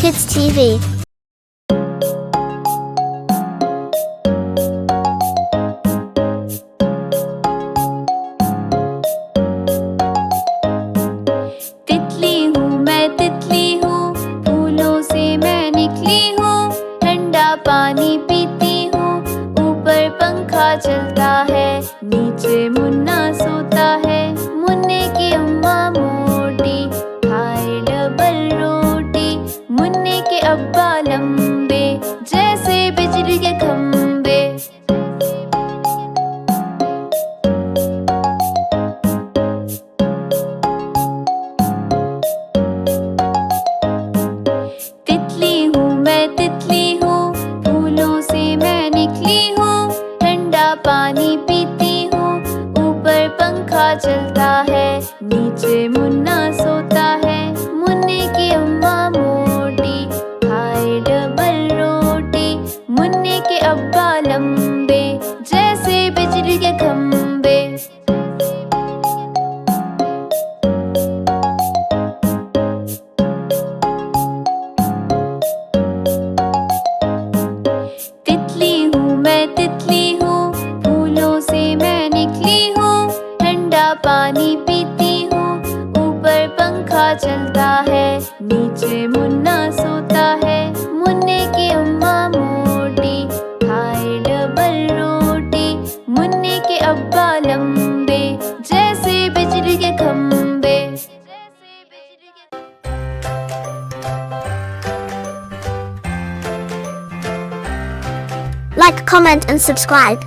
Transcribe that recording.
Kids TV. तितली हूँ मैं तितली हूँ, फूलों से मैं निकली हूँ। ठंडा पानी पीती हूँ, ऊपर पंखा चलता है, नीचे मुन्ना सोता है। मुन्ने की अम्मा मोटी खाए डबल रोटी, मुन्ने के अब्बा लंबे जैसे बिजली के खंबे। तितली हूँ मैं तितली हूँ, फूलों से मैं निकली हूँ। ठंडा पानी पीती हूँ, ऊपर पंखा चलता है, नीचे मुन्ना सोता है। मुन्ने की अम्मा मोटी खाए डबल रोटी, मुन्ने के अब्बा लंबे जैसे बिजली के खंबे। तितली हूँ मैं तितली हूँ, फूलों से मैं निकली हूँ। ठंडा पानी पीती हूँ, ऊपर पंखा चलता है, नीचे मुन्ना सोता है। मुन्ने की अम्मा मोटी खाए डबल रोटी, मुन्ने के अब्बा लंबे जैसे बिजली के खंबे। Like, comment and subscribe.